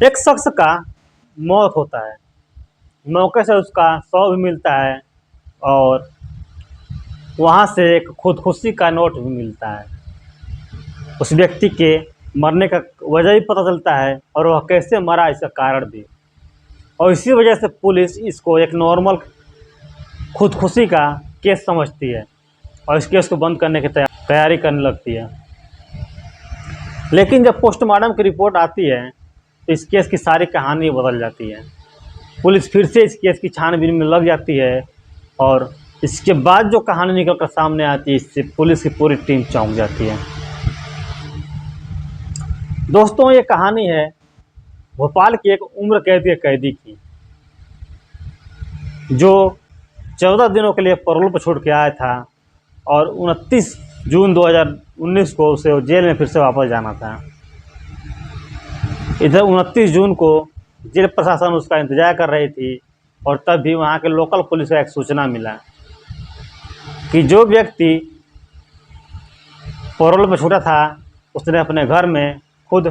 एक शख्स का मौत होता है, मौके से उसका शव भी मिलता है और वहाँ से एक खुदकुशी का नोट भी मिलता है। उस व्यक्ति के मरने का वजह भी पता चलता है और वह कैसे मरा इसका कारण भी। और इसी वजह से पुलिस इसको एक नॉर्मल खुदकुशी का केस समझती है और इस केस को बंद करने की तैयारी करने लगती है। लेकिन जब पोस्टमार्टम की रिपोर्ट आती है तो इस केस की सारी कहानी बदल जाती है। पुलिस फिर से इस केस की छानबीन में लग जाती है और इसके बाद जो कहानी निकल कर सामने आती है, इससे पुलिस की पूरी टीम चौंक जाती है। दोस्तों, ये कहानी है भोपाल की एक उम्र कैद के कैदी की, जो 14 दिनों के लिए पैरोल पर छूट के आया था और 29 जून 2019 को उसे जेल में फिर से वापस जाना था। इधर 29 जून को जेल प्रशासन उसका इंतजार कर रही थी और तब भी वहाँ के लोकल पुलिस को एक सूचना मिला कि जो व्यक्ति पैरोल पर छूटा था उसने अपने घर में खुद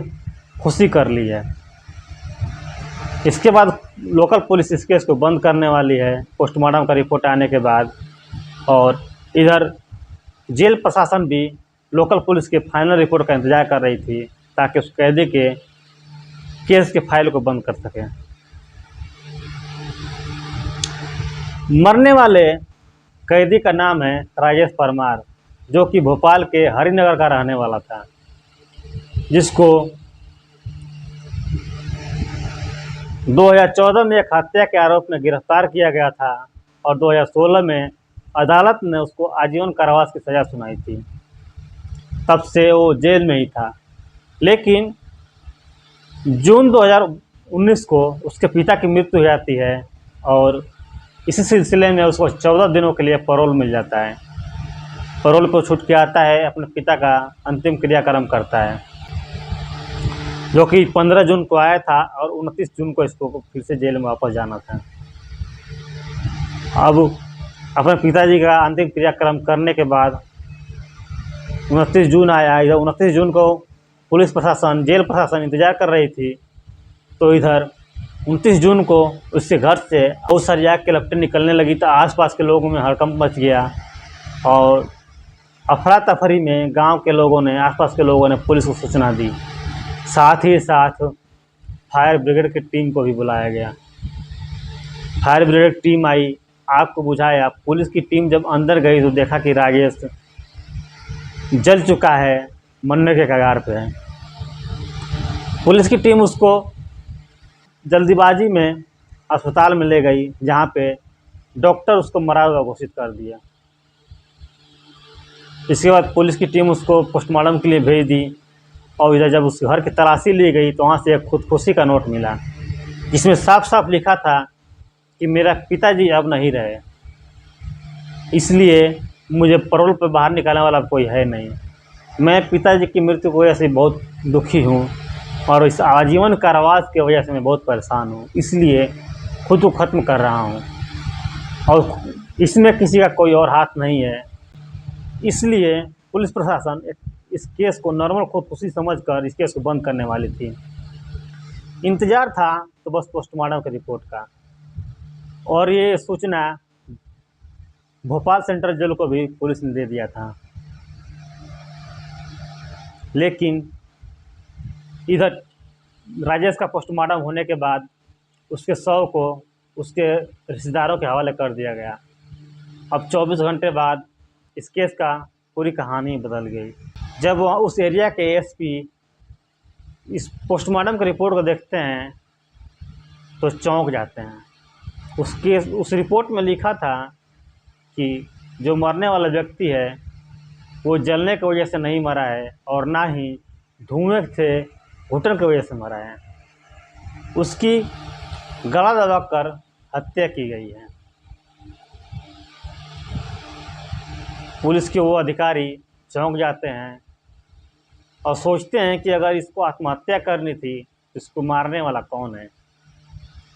खुशी कर ली है। इसके बाद लोकल पुलिस इस केस को बंद करने वाली है पोस्टमार्टम का रिपोर्ट आने के बाद। और इधर जेल प्रशासन भी लोकल पुलिस के फाइनल रिपोर्ट का इंतजार कर रही थी ताकि उस कैदी के केस के फाइल को बंद कर सकें। मरने वाले कैदी का नाम है राजेश परमार, जो कि भोपाल के हरिनगर का रहने वाला था, जिसको 2014 में एक हत्या के आरोप में गिरफ्तार किया गया था और 2016 में अदालत ने उसको आजीवन कारावास की सज़ा सुनाई थी। तब से वो जेल में ही था। लेकिन जून 2019 को उसके पिता की मृत्यु हो जाती है और इसी सिलसिले में उसको 14 दिनों के लिए पैरोल मिल जाता है। पैरोल पर छूट के आता है, अपने पिता का अंतिम क्रियाक्रम करता है, जो कि 15 जून को आया था और 29 जून को इसको फिर से जेल में वापस जाना था। अब अपने पिताजी का अंतिम क्रियाक्रम करने के बाद 29 जून आया। इधर 29 जून को पुलिस प्रशासन, जेल प्रशासन इंतजार कर रही थी, तो इधर 29 जून को उसके घर से बहुत सारी आग की लपटें निकलने लगी तो आसपास के लोगों में हड़कंप मच गया और अफरा तफरी में गांव के लोगों ने, आसपास के लोगों ने पुलिस को सूचना दी। साथ ही साथ फायर ब्रिगेड की टीम को भी बुलाया गया। फायर ब्रिगेड टीम आई, आग को बुझाया। पुलिस की टीम जब अंदर गई तो देखा कि राजेश जल चुका है, मरने के कगार पे है। पुलिस की टीम उसको जल्दीबाजी में अस्पताल में ले गई, जहाँ पे डॉक्टर उसको मरा हुआ घोषित कर दिया। इसके बाद पुलिस की टीम उसको पोस्टमार्टम के लिए भेज दी और इधर जब उसके घर की तलाशी ली गई तो वहाँ से एक खुदकुशी का नोट मिला, जिसमें साफ साफ लिखा था कि मेरा पिताजी अब नहीं रहे, इसलिए मुझे पैरोल पर बाहर निकालने वाला कोई है नहीं। मैं पिताजी की मृत्यु की वजह से बहुत दुखी हूँ और इस आजीवन कारावास की वजह से मैं बहुत परेशान हूँ, इसलिए खुद को ख़त्म कर रहा हूँ और इसमें किसी का कोई और हाथ नहीं है। इसलिए पुलिस प्रशासन इस केस को नॉर्मल खुदकुशी समझकर इस केस को बंद करने वाली थी। इंतज़ार था तो बस पोस्टमार्टम की रिपोर्ट का, और ये सूचना भोपाल सेंट्रल जेल को भी पुलिस ने दे दिया था। लेकिन इधर राजेश का पोस्टमार्टम होने के बाद उसके शव को उसके रिश्तेदारों के हवाले कर दिया गया। अब 24 घंटे बाद इस केस का पूरी कहानी बदल गई। जब वह उस एरिया के एसपी इस पोस्टमार्टम की रिपोर्ट को देखते हैं तो चौंक जाते हैं। उस रिपोर्ट में लिखा था कि जो मरने वाला व्यक्ति है वो जलने की वजह से नहीं मरा है और ना ही धुएं से घुटन की वजह से मरा है, उसकी गला दबाकर हत्या की गई है। पुलिस के वो अधिकारी चौंक जाते हैं और सोचते हैं कि अगर इसको आत्महत्या करनी थी तो इसको मारने वाला कौन है,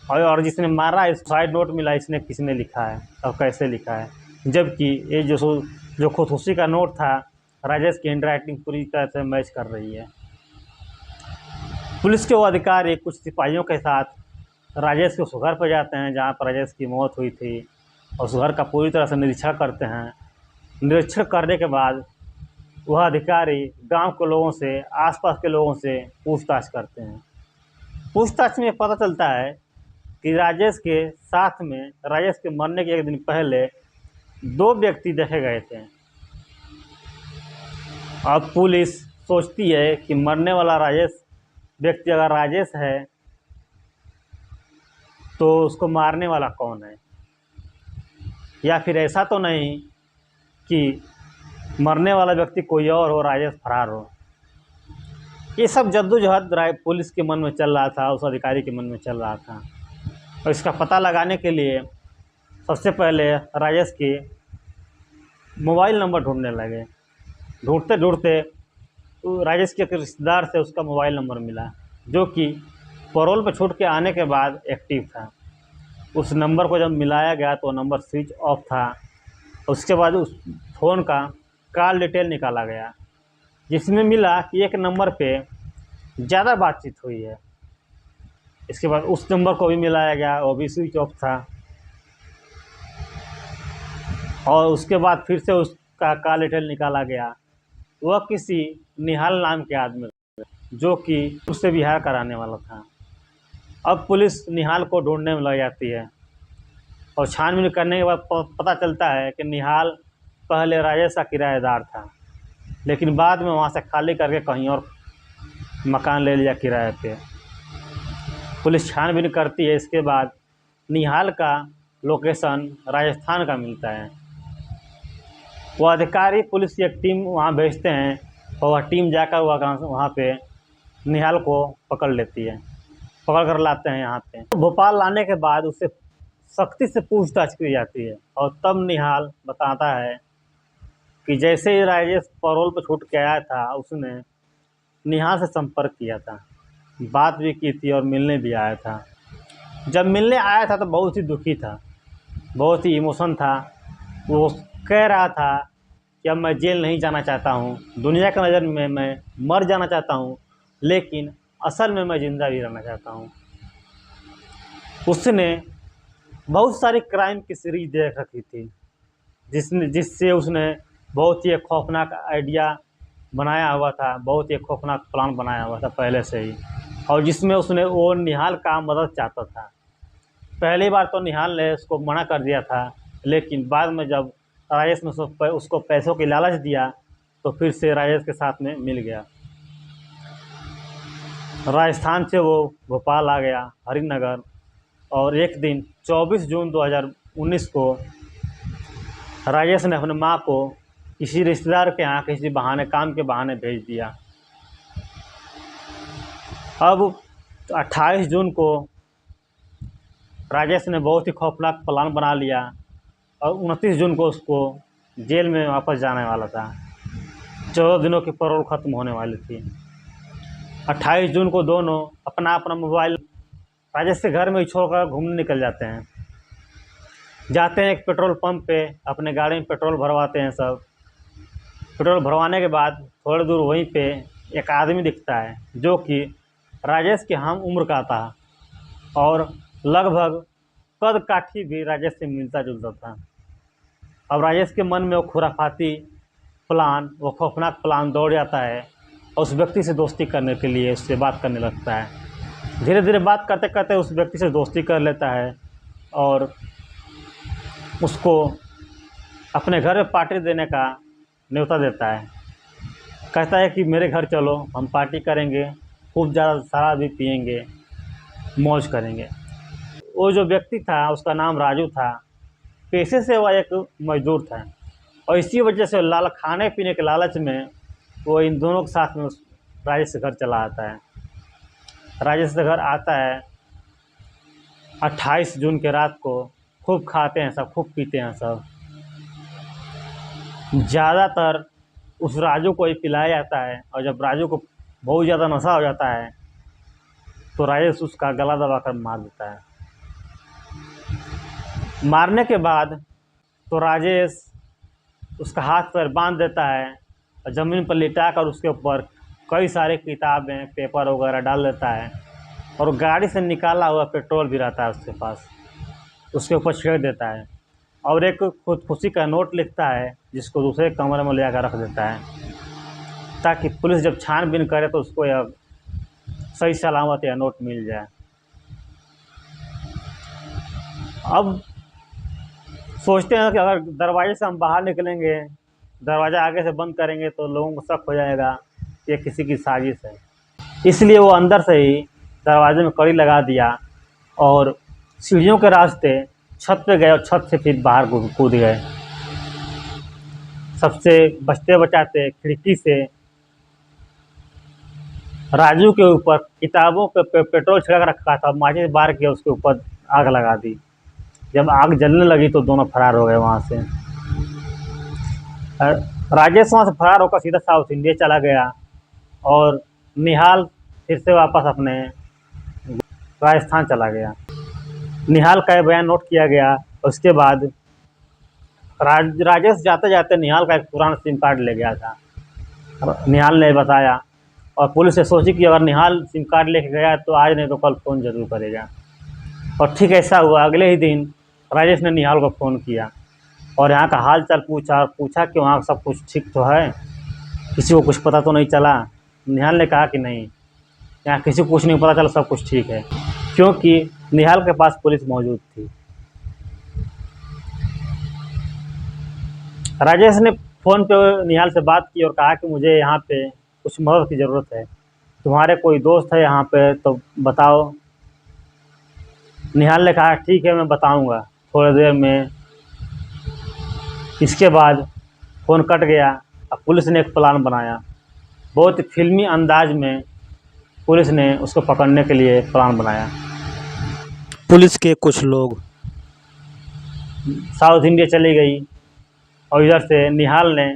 और जिसने मारा है सुसाइड नोट मिला इसने किसने लिखा है और कैसे लिखा है, जबकि ये जो खुदकुशी का नोट था राजेश की हैंडराइटिंग पूरी तरह से मैच कर रही है। पुलिस के वो अधिकारी कुछ सिपाहियों के साथ राजेश के उस घर पर जाते हैं जहाँ पर राजेश की मौत हुई थी, और उस घर का पूरी तरह से निरीक्षण करते हैं। निरीक्षण करने के बाद वह अधिकारी गांव के लोगों से, आसपास के लोगों से पूछताछ करते हैं। पूछताछ में पता चलता है कि राजेश के साथ में, राजेश के मरने के एक दिन पहले 2 व्यक्ति देखे गए थे। अब पुलिस सोचती है कि मरने वाला व्यक्ति अगर राजेश है तो उसको मारने वाला कौन है, या फिर ऐसा तो नहीं कि मरने वाला व्यक्ति कोई और हो, राजेश फरार हो। ये सब जद्दोजहद पुलिस के मन में चल रहा था, उस अधिकारी के मन में चल रहा था। और इसका पता लगाने के लिए सबसे पहले राजेश के मोबाइल नंबर ढूंढने लगे। ढूंढते ढूंढते राजेश के एक रिश्तेदार से उसका मोबाइल नंबर मिला, जो कि पैरोल पर छूट के आने के बाद एक्टिव था। उस नंबर को जब मिलाया गया तो नंबर स्विच ऑफ था। उसके बाद उस फ़ोन का कॉल डिटेल निकाला गया, जिसमें मिला कि एक नंबर पे ज़्यादा बातचीत हुई है। इसके बाद उस नंबर को भी मिलाया गया, वो भी स्विच ऑफ था। और उसके बाद फिर से उसका कॉल डिटेल निकाला गया। वह किसी निहाल नाम के आदमी, जो कि उससे बिहार कराने वाला था। अब पुलिस निहाल को ढूंढने में लग जाती है, और छानबीन करने के बाद पता चलता है कि निहाल पहले राजेश का किराएदार था, लेकिन बाद में वहाँ से खाली करके कहीं और मकान ले लिया किराए पे। पुलिस छानबीन करती है। इसके बाद निहाल का लोकेशन राजस्थान का मिलता है। वह अधिकारी पुलिस की एक टीम वहाँ भेजते हैं, और वह टीम जाकर वहाँ पे निहाल को पकड़ लेती है, पकड़ कर लाते हैं यहाँ पे। भोपाल लाने के बाद उससे सख्ती से पूछताछ की जाती है, और तब निहाल बताता है कि जैसे ही राजेश पैरोल पर छूट के आया था, उसने निहाल से संपर्क किया था, बात भी की थी और मिलने भी आया था। जब मिलने आया था तो बहुत ही दुखी था, बहुत ही इमोशन था। वो कह रहा था कि अब मैं जेल नहीं जाना चाहता हूँ, दुनिया की नज़र में मैं मर जाना चाहता हूँ, लेकिन असल में मैं ज़िंदा भी रहना चाहता हूँ। उसने बहुत सारी क्राइम की सीरीज देख रखी थी, जिससे उसने बहुत ही एक खौफनाक आइडिया बनाया हुआ था, बहुत ही खौफनाक प्लान बनाया हुआ था पहले से ही, और जिसमें उसने वो निहाल का मदद चाहता था। पहली बार तो निहाल ने उसको मना कर दिया था, लेकिन बाद में जब राजेश ने उसको पैसों की लालच दिया तो फिर से राजेश के साथ में मिल गया। राजस्थान से वो भोपाल आ गया, हरिनगर, और एक दिन 24 जून 2019 को राजेश ने अपने माँ को किसी रिश्तेदार के यहाँ किसी बहाने, काम के बहाने भेज दिया। अब 28 जून को राजेश ने बहुत ही खौफनाक प्लान बना लिया, और 29 जून को उसको जेल में वापस जाने वाला था। 14 दिनों की पैरोल ख़त्म होने वाली थी। 28 जून को दोनों अपना अपना मोबाइल राजेश के घर में ही छोड़कर घूमने निकल जाते हैं। जाते हैं एक पेट्रोल पंप पे, अपने गाड़ी में पेट्रोल भरवाते हैं सब। पेट्रोल भरवाने के बाद थोड़ी दूर वहीं पे एक आदमी दिखता है, जो कि राजेश के हम उम्र का था, और लगभग कद काठी भी राजेश से मिलता जुलता था। अब राजेश के मन में वो खुराफाती प्लान, वो खौफनाक प्लान दौड़ जाता है, और उस व्यक्ति से दोस्ती करने के लिए उससे बात करने लगता है। धीरे धीरे बात करते करते उस व्यक्ति से दोस्ती कर लेता है, और उसको अपने घर में पार्टी देने का न्योता देता है। कहता है कि मेरे घर चलो, हम पार्टी करेंगे, खूब ज़्यादा शराब भी पिएंगे, मौज करेंगे। वो जो व्यक्ति था उसका नाम राजू था। पेशे से वह एक मज़दूर था, और इसी वजह से खाने पीने के लालच में वो इन दोनों के साथ में राजेश के घर चला आता है। राजेश के घर आता है 28 जून के रात को। खूब खाते हैं सब, खूब पीते हैं सब। ज़्यादातर उस राजू को ही पिलाया जाता है, और जब राजू को बहुत ज़्यादा नशा हो जाता है तो राजेश उसका गला दबाकर मार देता है। मारने के बाद तो राजेश उसका हाथ पैर बांध देता है, और ज़मीन पर लिटा कर उसके ऊपर कई सारे किताबें पेपर वगैरह डाल देता है और गाड़ी से निकाला हुआ पेट्रोल भी रहता है उसके पास, उसके ऊपर छेड़ देता है और एक खुदकुशी का नोट लिखता है जिसको दूसरे कमरे में ले जाकर रख देता है ताकि पुलिस जब छानबीन करे तो उसको यह सही सलामत यह नोट मिल जाए। अब सोचते हैं कि अगर दरवाजे से हम बाहर निकलेंगे, दरवाज़ा आगे से बंद करेंगे तो लोगों को शक हो जाएगा कि ये किसी की साजिश है, इसलिए वो अंदर से ही दरवाजे में कड़ी लगा दिया और सीढ़ियों के रास्ते छत पे गए और छत से फिर बाहर कूद गए। सबसे बचते बचाते खिड़की से राजू के ऊपर किताबों पे पेट्रोल छिड़क रखा था, माचिस बार के उसके ऊपर आग लगा दी। जब आग जलने लगी तो दोनों फरार हो गए वहाँ से। राजेश वहाँ से फरार होकर सीधा साउथ इंडिया चला गया और निहाल फिर से वापस अपने राजस्थान चला गया। निहाल का बयान नोट किया गया। उसके बाद राजेश जाते जाते निहाल का एक पुराना सिम कार्ड ले गया था। निहाल ने बताया और पुलिस ने सोची कि अगर निहाल सिम कार्ड लेके गया तो आज नहीं तो कल फ़ोन ज़रूर करेगा और ठीक ऐसा हुआ। अगले ही दिन राजेश ने निहाल को फ़ोन किया और यहाँ का हाल चाल पूछा कि वहाँ सब कुछ ठीक तो है, किसी को कुछ पता तो नहीं चला। निहाल ने कहा कि नहीं, यहाँ किसी को कुछ नहीं पता चला, सब कुछ ठीक है, क्योंकि निहाल के पास पुलिस मौजूद थी। राजेश ने फ़ोन पे निहाल से बात की और कहा कि मुझे यहाँ पे कुछ मदद की ज़रूरत है, तुम्हारे कोई दोस्त है यहाँ पे तो बताओ। निहाल ने कहा ठीक है मैं बताऊँगा थोड़ी देर में। इसके बाद फ़ोन कट गया। अब पुलिस ने एक प्लान बनाया, बहुत फिल्मी अंदाज में पुलिस ने उसको पकड़ने के लिए प्लान बनाया। पुलिस के कुछ लोग साउथ इंडिया चली गई और इधर से निहाल ने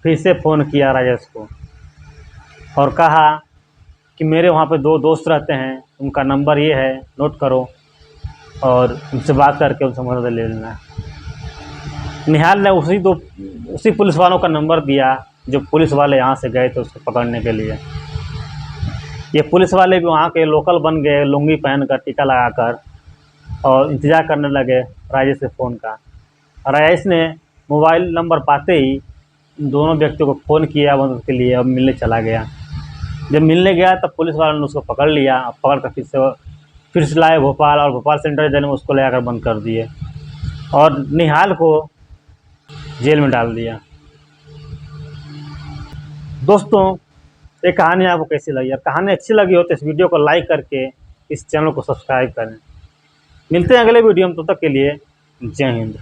फिर से फ़ोन किया राजेश को और कहा कि मेरे वहाँ पे 2 दोस्त रहते हैं, उनका नंबर ये है, नोट करो और उनसे बात करके उनसे मदद ले लेना। निहाल ने उसी पुलिस वालों का नंबर दिया जो पुलिस वाले यहाँ से गए थे उसको पकड़ने के लिए। ये पुलिस वाले भी वहाँ के लोकल बन गए, लुंगी पहनकर, टीका लगाकर, और इंतज़ार करने लगे राजेश के फ़ोन का। राजेश ने मोबाइल नंबर पाते ही दोनों व्यक्तियों को फ़ोन किया मदद के लिए और मिलने चला गया। जब मिलने गया तब पुलिस वालों ने उसको पकड़ लिया। पकड़ कर फिर से लाए भोपाल और भोपाल सेंट्रल जेल में उसको ले जाकर बंद कर दिए और निहाल को जेल में डाल दिया। दोस्तों, ये कहानी आपको कैसी लगी? अगर कहानी अच्छी लगी हो तो इस वीडियो को लाइक करके इस चैनल को सब्सक्राइब करें। मिलते हैं अगले वीडियो में, तब तक के लिए जय हिंद।